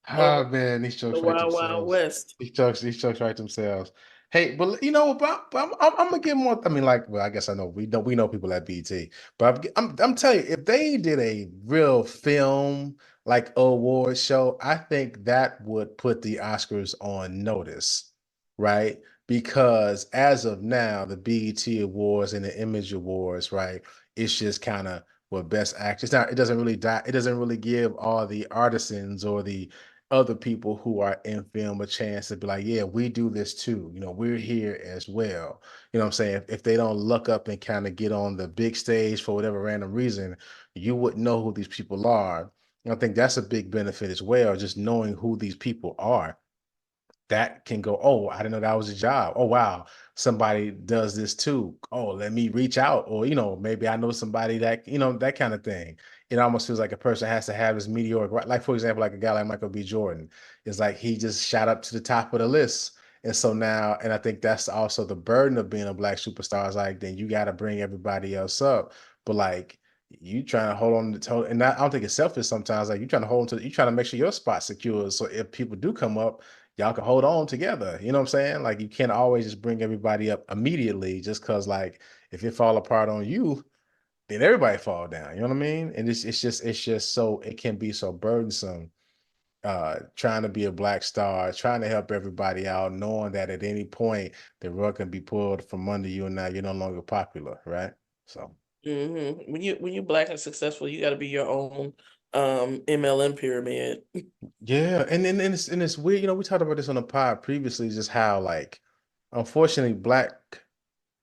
Over Ah, man, these the jokes write Wild Wild themselves. West. These jokes write themselves. Hey, but but I'm gonna give more. I mean, like, well, I guess I know we know people at BT, but I'm telling you, if they did a real film like award show, I think that would put the Oscars on notice, right? Because as of now, the BET Awards and the Image Awards, right? It's just kind of what best actor. It's not. It doesn't really die. It doesn't really give all the artisans or the other people who are in film a chance to be like, yeah, we do this too. We're here as well. You know what I'm saying? If they don't look up and kind of get on the big stage for whatever random reason, you wouldn't know who these people are. And I think that's a big benefit as well, just knowing who these people are that can go, oh, I didn't know that was a job. Oh, wow, somebody does this too. Oh, let me reach out. Or, maybe I know somebody that, that kind of thing. It almost feels like a person has to have this meteoric, like, for example, like a guy like Michael B. Jordan. It's like he just shot up to the top of the list. And so now, and I think that's also the burden of being a Black superstar is like, then you got to bring everybody else up. But like, you trying to hold on and I don't think it's selfish sometimes. Like you trying to you trying to make sure your spot's secure. So if people do come up, y'all can hold on together. You know what I'm saying? Like you can't always just bring everybody up immediately just because like if it fall apart on you, then everybody fall down. You know what I mean? And it's just so it can be so burdensome trying to be a Black star, trying to help everybody out, knowing that at any point the rug can be pulled from under you and now you're no longer popular, right? So When you Black and successful, you got to be your own MLM pyramid. yeah, and it's weird, we talked about this on the pod previously, just how like unfortunately Black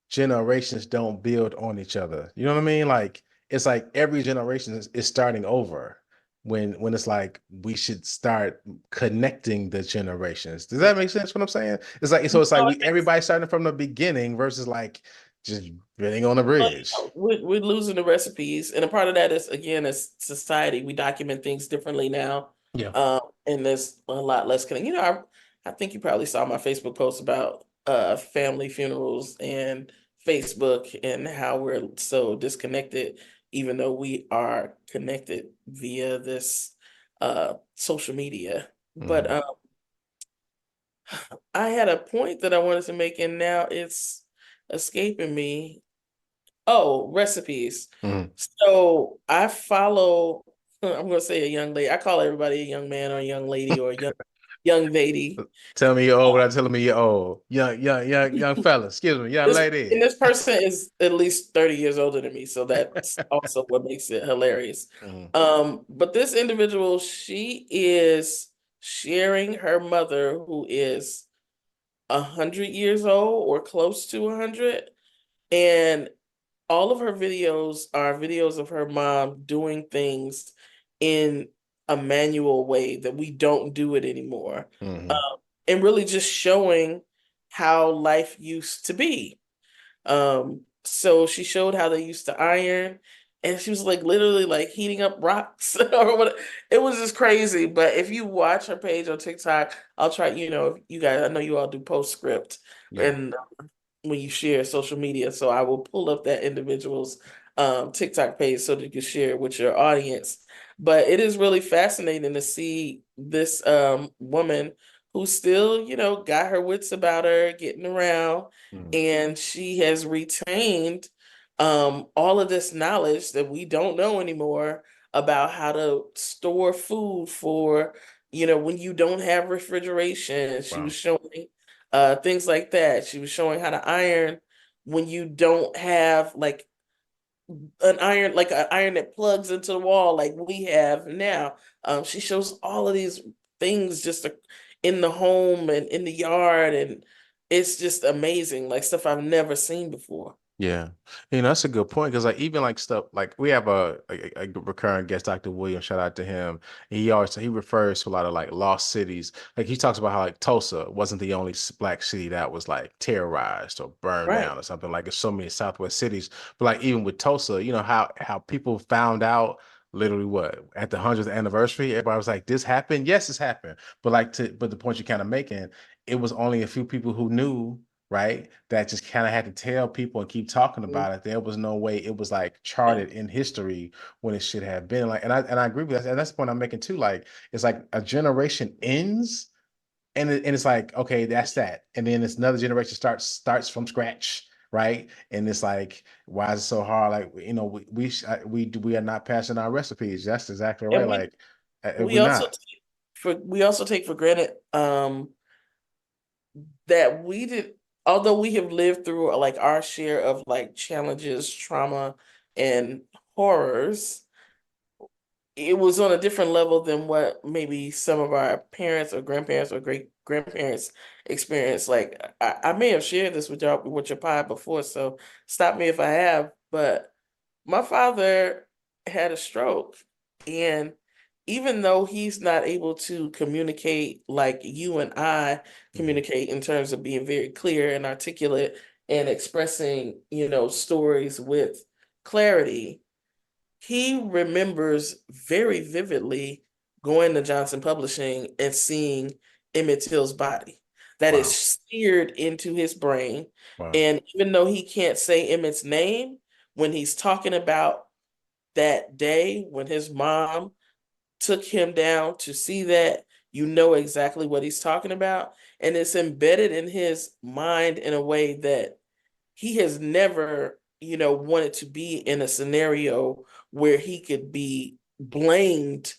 generations don't build on each other. You know what I mean? Like it's like every generation is starting over when it's like we should start connecting the generations. Does that make sense what I'm saying? It's like No, we everybody starting from the beginning versus like just building on the bridge. we're losing the recipes, and a part of that is again, as society, we document things differently now, Yeah. and there's a lot less connect. I think you probably saw my Facebook post about family funerals and Facebook and how we're so disconnected, even though we are connected via this social media. But Mhm. I had a point that I wanted to make, and now it's escaping me. Oh, recipes. Mhm. So I follow, I'm going to say a young lady. I call everybody a young man or a young lady or a young. young lady. Tell me you're old without telling me you're old. Young fella. Excuse me, young This lady. and this person is at least 30 years older than me, so that's also what makes it hilarious. Mhm. But this individual, she is sharing her mother, who is 100 years old or close to 100, and all of her videos are videos of her mom doing things in a manual way that we don't do it anymore. Mhm. And really just showing how life used to be. So she showed how they used to iron, and she was like literally like heating up rocks or what. It was just crazy. But if you watch her page on TikTok, I'll try, if you guys, I know you all do postscript Yeah. and when you share social media. So I will pull up that individual's TikTok page so that you can share it with your audience. But it is really fascinating to see this woman who still, got her wits about her, getting around, Mhm. and she has retained all of this knowledge that we don't know anymore about how to store food for, when you don't have refrigeration. She was Wow. showing things like that. She was showing how to iron when you don't have like an iron that plugs into the wall like we have now. She shows all of these things just in the home and in the yard, and it's just amazing, like stuff I've never seen before. Yeah, that's a good point because like even like stuff like we have a recurring guest, Dr. Williams. Shout out to him. He refers to a lot of like lost cities. Like he talks about how like Tulsa wasn't the only black city that was like terrorized or burned Right. down or something. Like there's so many Southwest cities, but like even with Tulsa, how people found out literally what at the 100th anniversary, everybody was like, "This happened." Yes, this happened, but the point you're kind of making, it was only a few people who knew, right? That just kind of had to tell people and keep talking about it. There was no way it was like Yeah. charted in history when it should have been. Like, and I agree with that. And that's the point I'm making too. Like, it's like a generation ends, and it's like, okay, that's that. And then it's another generation starts from scratch, right? And it's like, why is it so hard? Like, we are not passing our recipes. That's exactly right. And Like, we we're also not. take we also take for granted that we did, although we have lived through like our share of like challenges, trauma, and horrors, it was on a different level than what maybe some of our parents or grandparents or great grandparents experienced. Like I may have shared this with y'all with your pod before, so stop me if I have, but my father had a stroke, and even though he's not able to communicate like you and I Mhm. communicate in terms of being very clear and articulate and expressing, stories with clarity, he remembers very vividly going to Johnson Publishing and seeing Emmett Till's body. That is Wow. seared into his brain. Wow. And even though he can't say Emmett's name, when he's talking about that day when his mom took him down to see that, you know exactly what he's talking about. And it's embedded in his mind in a way that he has never, wanted to be in a scenario where he could be blamed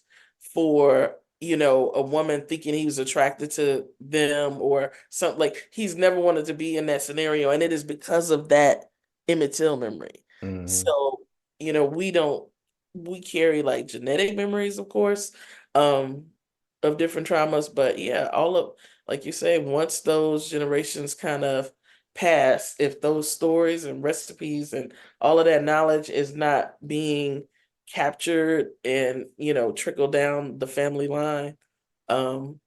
for, a woman thinking he was attracted to them or something. Like he's never wanted to be in that scenario. And it is because of that Emmett Till memory. Hmm. So, we carry like genetic memories, of course, um, of different traumas. But yeah, all of, like you say, once those generations kind of pass, if those stories and recipes and all of that knowledge is not being captured and trickle down the family line, there'll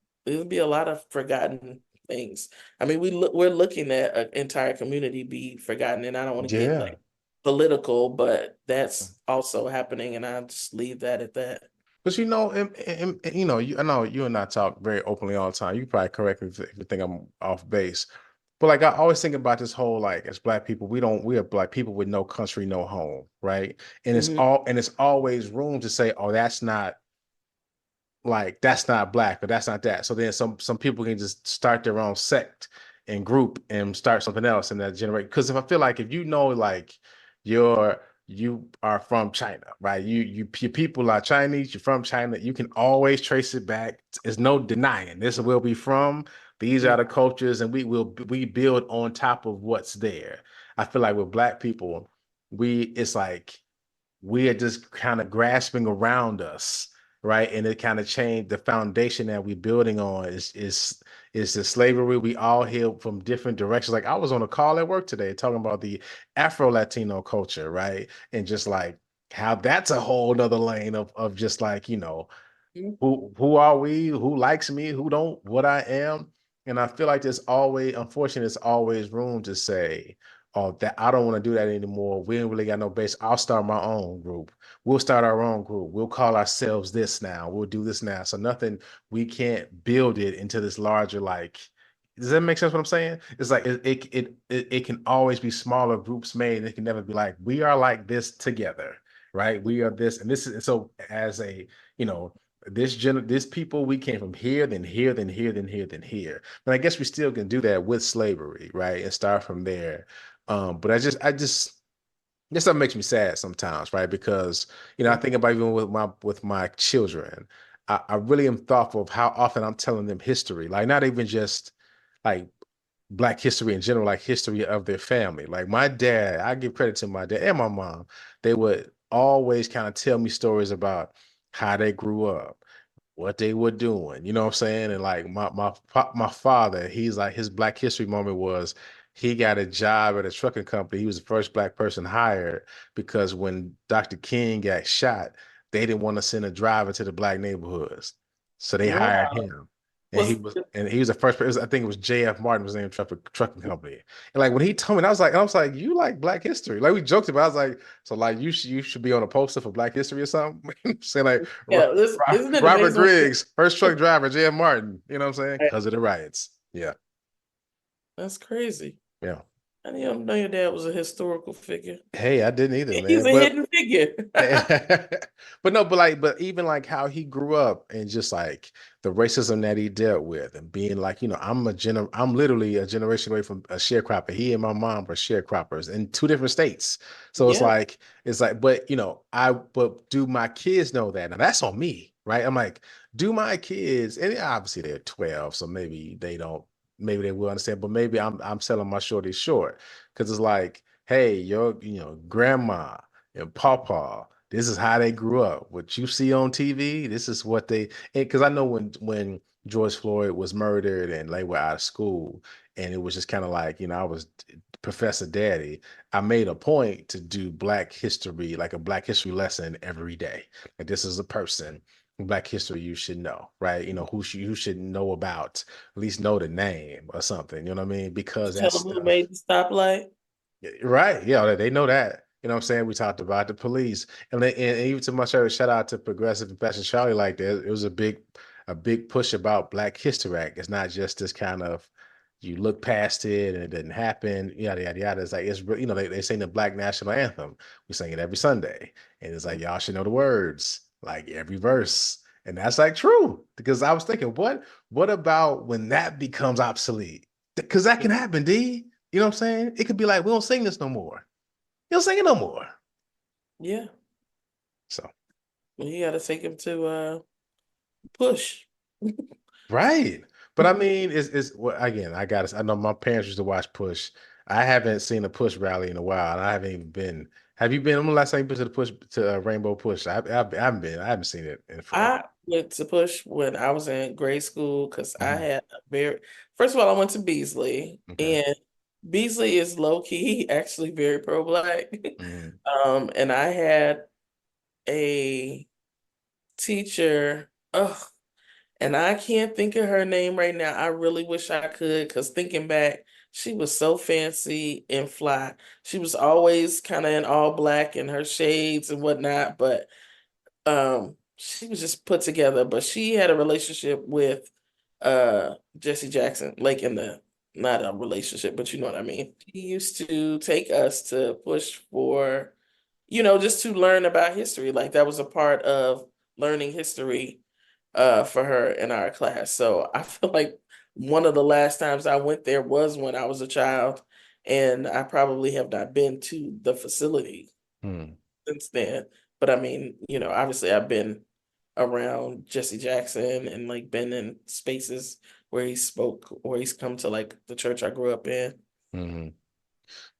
be a lot of forgotten things. I mean, we're looking at an entire community be forgotten, and I don't want to get Yeah. like political, but that's also happening, and I'll just leave that at that. But I know you and I talk very openly all the time. You probably correct me if you think I'm off base. But like I always think about this whole like as black people, we are black people with no country, no home, right? Mhm. And it's always room to say, oh, that's not black or that's not that. So then some people can just start their own sect and group and start something else and that generate. Because if I feel like if you know like your you are from China, right? Your people are Chinese, you're from China. You can always trace it back. There's no denying this is where we from. These are the cultures, and we build on top of what's there. I feel like with Black people, it's like we are just kind of grasping around us, right? And it kind of changed the foundation that we're building on is the slavery. We all hail from different directions. Like I was on a call at work today talking about the Afro Latino culture, right? And just like how that's a whole nother lane of just like, who are we, who likes me, who don't, what I am. And I feel like there's always, unfortunately, there's always room to say, oh, that I don't want to do that anymore. We ain't really got no base. I'll start my own group. We'll start our own group. We'll call ourselves this now. We'll do this now. So nothing, we can't build it into this larger, like, does that make sense what I'm saying? It's like it can always be smaller groups made. It can never be like, we are like this together, right? We are this, and this is so as a, you know, this people, we came from here, then here, then here, then here, then here. But I guess we still can do that with slavery, right? And start from there. But I just this stuff makes me sad sometimes, right? Because I think about even with my children, I really am thoughtful of how often I'm telling them history, like not even just like Black history in general, like history of their family. Like my dad, I give credit to my dad and my mom. They would always kind of tell me stories about how they grew up, what they were doing. You know what I'm saying? And like my father, he's like his Black history moment was he got a job at a trucking company. He was the first Black person hired because when Dr. King got shot, they didn't want to send a driver to the Black neighborhoods, so they hired Wow. him. Was And he was the first person. I think it was J.F. Martin was named trucking company. And like when he told me, I was like, you like Black history? Like we joked about. I was like, so like you should be on a poster for Black history or something. Saying like yeah, isn't it Robert amazing? Griggs, first truck driver, J.F. Martin. You know what I'm saying? Right. Because of the riots. Yeah, That's crazy. yeah. I didn't know your dad was a historical figure. Hey, I didn't either, He's man. a But hidden figure. but no, but even like how he grew up and just like the racism that he dealt with and being like, I'm literally a generation away from a sharecropper. He and my mom were sharecroppers in two different states. So Yeah, but but do my kids know that? Now that's on me, right? I'm like, do my kids, and obviously they're 12, so maybe they will understand, but maybe I'm selling my shorties short because it's like, hey, your grandma and papa, this is how they grew up. What you see on TV, this is what they, because I know when George Floyd was murdered and they were out of school, and it was just kind of like, I was Professor Daddy. I made a point to do Black history, like a Black history lesson every day. Like this is a person, Black history you should know, right? You should know about, at least know the name or something. You know what I mean? Because that tell them who stuff. made the stoplight. Right. Yeah, they know that. You know what I'm saying? We talked about the police. And even to my shout out to Progressive and Pastor Charlie like that. It was a big push about Black History Act. It's not just this kind of you look past it and it didn't happen, yada yada yada. It's like they sing the Black National Anthem. We sing it every Sunday. And it's like y'all should know the words, like every verse. And that's like true. Because I was thinking, what about when that becomes obsolete? Because that can happen, D. You know what I'm saying? It could be like, we don't sing this no more. You don't sing it no more. Yeah, So, well, you got to take him to push. right. But I mean, well, again, I know my parents used to watch Push. I haven't seen a Push rally in a while. And I haven't even been. Have you been? When the last time you been to the Push, to Rainbow Push? I haven't been. I haven't seen it in forever. I went to push when I was in grade school because I Mhm. had first of all, I went to Beasley, Okay. and Beasley is low key actually very pro-Black. Mhm. And I had a teacher. Ugh, and I can't think of her name right now. I really wish I could, because thinking back, she was so fancy and fly. She was always kind of in all black and her shades and whatnot, but she was just put together. But she had a relationship with Jesse Jackson, like in the not a relationship, but you know what I mean. He used to take us to push for, just to learn about history. Like that was a part of learning history for her in our class. So I feel like one of the last times I went there was when I was a child, and I probably have not been to the facility since then. But I mean, you know, obviously I've been around Jesse Jackson and like been in spaces where he spoke or he's come to like the church I grew up in. Mm-hmm.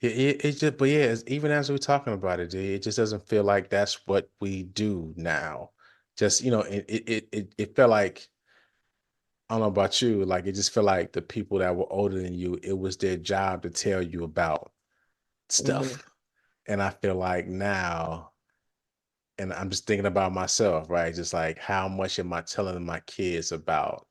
It just, but yeah, even as we're talking about it, it just doesn't feel like that's what we do now. Just, you know, it felt like, I don't know about you, like it just felt like the people that were older than you, it was their job to tell you about Mhm. stuff. And I feel like now, and I'm just thinking about myself, right? Just like how much am I telling my kids about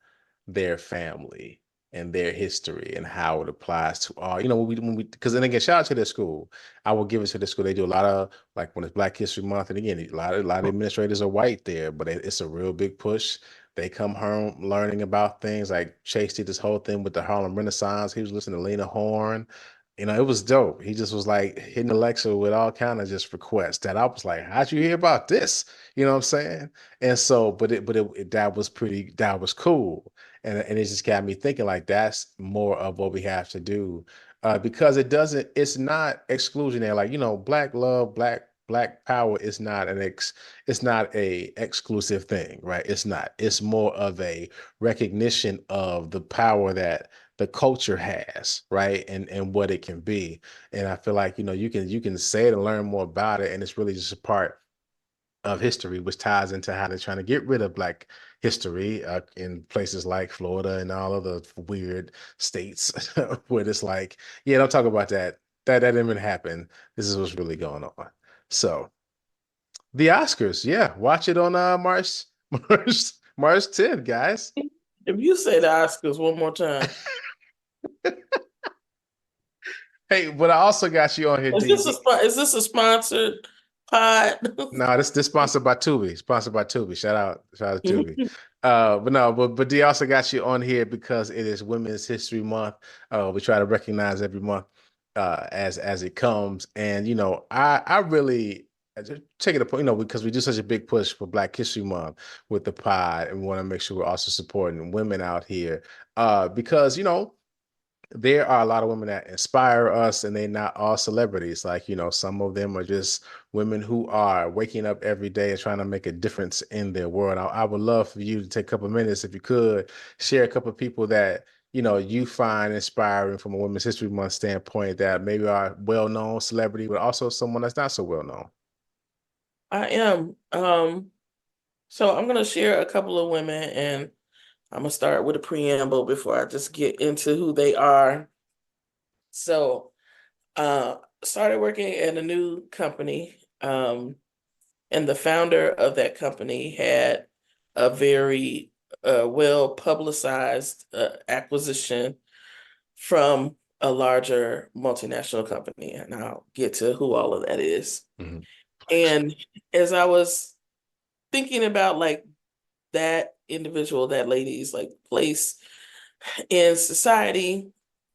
their family and their history and how it applies to all, you know, when we, because then again, shout out to their school. I will give it to the school. They do a lot of, like when it's Black History Month, and again, a lot of administrators are white there, but it's a real big push. They come home learning about things. Like Chase did this whole thing with the Harlem Renaissance. He was listening to Lena Horne. You know, it was dope. He just was like hitting Alexa with all kind of just requests that I was like, how'd you hear about this? You know what I'm saying? And so, that was that was cool. And it just got me thinking like that's more of what we have to do. Because it's not exclusionary. Like, you know, black love, black power is not it's not a exclusive thing, right? It's not. It's more of a recognition of the power that the culture has, right? And what it can be. And I feel like, you know, you can say it and learn more about it. And it's really just a part of history, which ties into how they're trying to get rid of Black history in places like Florida and all other weird states where it's like, yeah, don't talk about that. That didn't even happen. This is what's really going on. So the Oscars, yeah, watch it on March 10th, guys. If you say the Oscars one more time, Hey, but I also got you on here, is D. this a sponsored pod? No, this sponsored by Tubi. Sponsored by Tubi. Shout out to Tubi. But no, but D also got you on here because it is Women's History Month. We try to recognize every month as it comes. And you know, I really just take it a point, you know, because we do such a big push for Black History Month with the pod, and we want to make sure we're also supporting women out here. Because you know, there are a lot of women that inspire us, and they're not all celebrities. Like, you know, some of them are just women who are waking up every day and trying to make a difference in their world. I would love for you to take a couple of minutes, if you could, share a couple of people that, you know, you find inspiring from a Women's History Month standpoint that maybe are well-known celebrity, but also someone that's not so well-known. I am. So I'm gonna share a couple of women, and I'm gonna start with a preamble before I just get into who they are. So, started working at a new company, and the founder of that company had a very well publicized acquisition from a larger multinational company, and I'll get to who all of that is. Mhm. Please. And as I was thinking about like that individual, that lady's like place in society,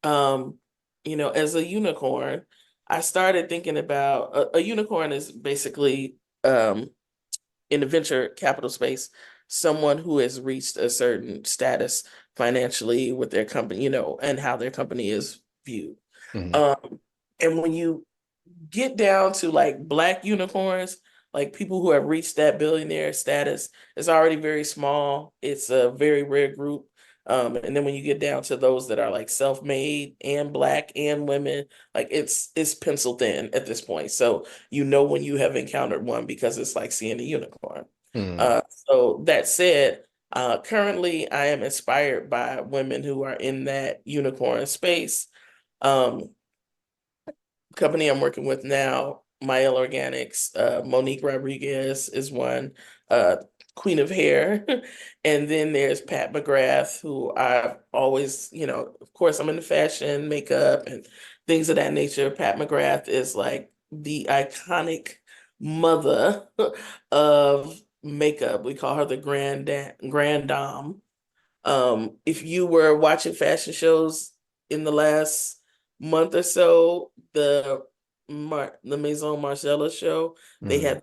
um, you know, as a unicorn, I started thinking about a unicorn is basically in the venture capital space, someone who has reached a certain status financially with their company, you know, and how their company is viewed. Mhm. Um, and when you get down to like black unicorns, like people who have reached that billionaire status, it's already very small. It's a very rare group. And then when you get down to those that are like self-made and black and women, like it's pencil thin at this point. So you know when you have encountered one because it's like seeing a unicorn. Mhm. So that said, currently I am inspired by women who are in that unicorn space. Um, Company I'm working with now, Mael Organics, Monique Rodriguez is one, uh, Queen of Hair. And then there's Pat McGrath, who I've always, you know, of course, I'm into fashion, makeup, and things of that nature. Pat McGrath is like the iconic mother of makeup. We call her the grand dame. If you were watching fashion shows in the last month or so, the Maison Margiela show, they Mhm. had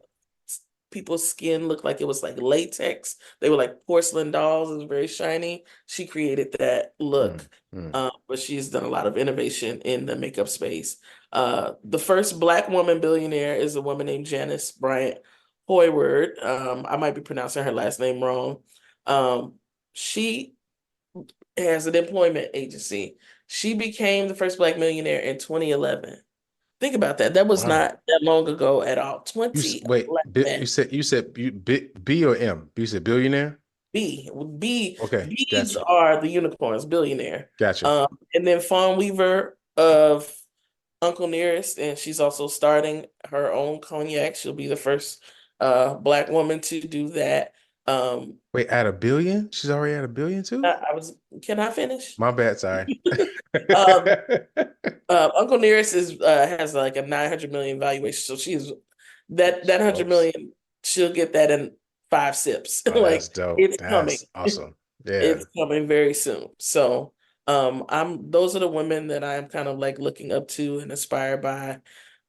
people's skin looked like it was like latex. They were like porcelain dolls. It was very shiny. She created that look. But she's done a lot of innovation in the makeup space. The first Black woman billionaire is a woman named Janice Bryant Hoyward. I might be pronouncing her last name wrong. She has an employment agency. She became the first Black millionaire in 2011. Think about that. That was Wow. not that long ago at all. Wait, 2011. you said B or M? You said billionaire? Okay, B's gotcha. are the unicorns, billionaire. Gotcha. And then Fawn Weaver of Uncle Nearest, and she's also starting her own cognac. She'll be the first Black woman to do that. Wait, at $1 billion? She's already at $1 billion too? Can I finish? My bad, sorry. Uncle Nearest has like a 900 million valuation, so she's that 100 million. She'll get that in 5 sips. Oh, Like that's dope. it's That's coming. awesome. Yeah. It's coming very soon. So those are the women that I'm kind of like looking up to and inspired by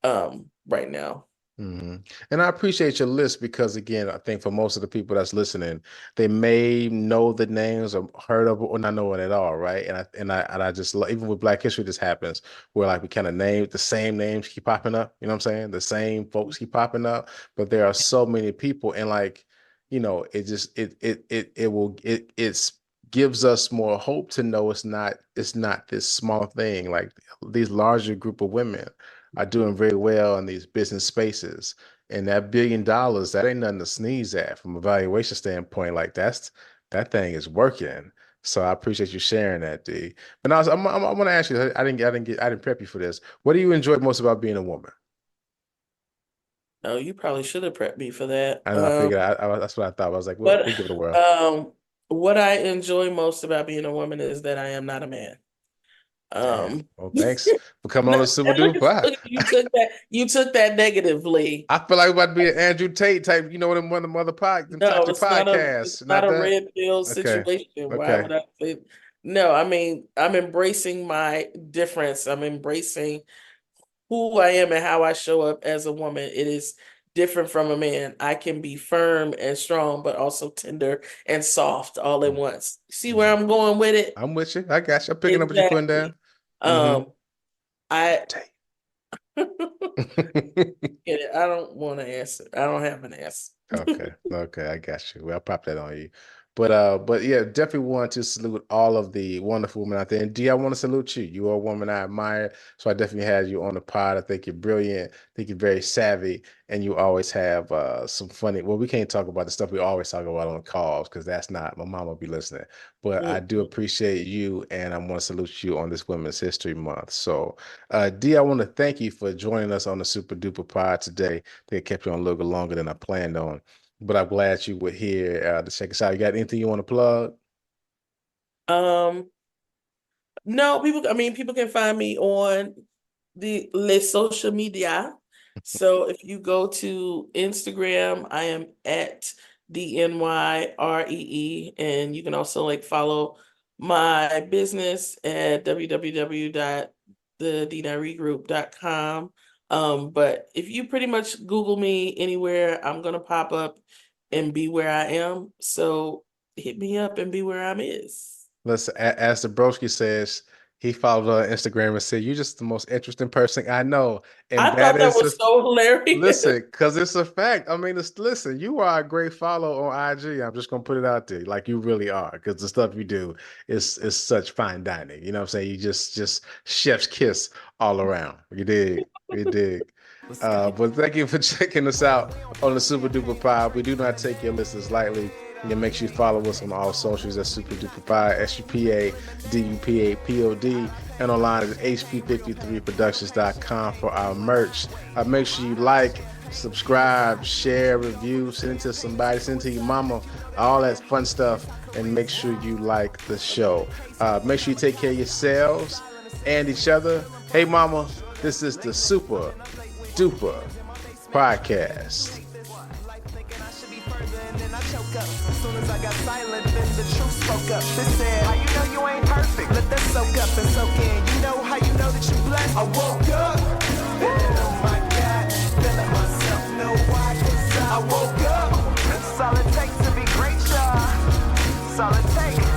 right now. And I appreciate your list because, again, I think for most of the people that's listening, they may know the names or heard of it or not know it at all, right? And I just even with Black History, this happens where like we kind of name the same names keep popping up. You know what I'm saying? The same folks keep popping up, but there are so many people, and like, it just it's gives us more hope to know it's not this small thing. Like these larger group of women are doing very well in these business spaces. And that $1 billion, that ain't nothing to sneeze at from a valuation standpoint. Like that thing is working. So I appreciate you sharing that, D. But now I'm going to ask you, I didn't prep you for this. What do you enjoy most about being a woman? Oh, you probably should have prepped me for that. And I figured that's what I thought. I was like, well, we'll give it a whirl. What I enjoy most about being a woman is that I am not a man. Well, thanks for coming on the Super Duper Pod. You took that negatively. I feel like we're about to be an Andrew Tate type, one of them other podcasts. It's not a red pill situation. Okay. Why would I say? No, I mean, I'm embracing my difference. I'm embracing who I am and how I show up as a woman. It is different from a man. I can be firm and strong, but also tender and soft all at once. See where I'm going with it? I'm with you. I got you. I'm picking up what you're putting down. I don't want to answer. I don't have an answer. Okay, I got you. Well, I'll pop that on you. But yeah, definitely want to salute all of the wonderful women out there. And D, I want to salute you. You are a woman I admire. So I definitely had you on the pod. I think you're brilliant. I think you're very savvy. And you always have some funny, well, we can't talk about the stuff we always talk about on calls because that's not, my mom will be listening. But I do appreciate you, and I want to salute you on this Women's History Month. So D, I want to thank you for joining us on the Super Duper Pod today. I think I kept you on a little bit longer than I planned on. But I'm glad you were here to check us out. You got anything you want to plug? No, people can find me on les social media. So if you go to Instagram, I am at DNYREE, and you can also like follow my business at www.thedinaregroup.com. But if you pretty much Google me anywhere, I'm gonna pop up and be where I am. So hit me up and be where I'm is. Listen, as the broski says, he followed on Instagram and said, "You're just the most interesting person I know." And I thought that was so hilarious. Listen, because it's a fact. I mean, listen, you are a great follow on IG. I'm just gonna put it out there, like you really are, because the stuff you do is such fine dining. You know what I'm saying? You just chef's kiss all around. You dig? You dig? But thank you for checking us out on the Super Duper Pod. We do not take your listeners lightly. And make sure you follow us on all socials at Super Duper Pod, SUPADUPAPOD, and online at HP53productions.com for our merch. Make sure you like, subscribe, share, review, send it to somebody, send it to your mama, all that fun stuff, and make sure you like the show. Make sure you take care of yourselves and each other. Hey, mama, this is the Super Duper Podcast. As soon as I got silent, then the truth spoke up. They said, how you know you ain't perfect? Let that soak up and soak in. You know how you know that you blessed? I woke up, and oh my God, feeling myself, know why? 'Cause I I woke up. That's all it takes to be great, y'all. That's all it takes.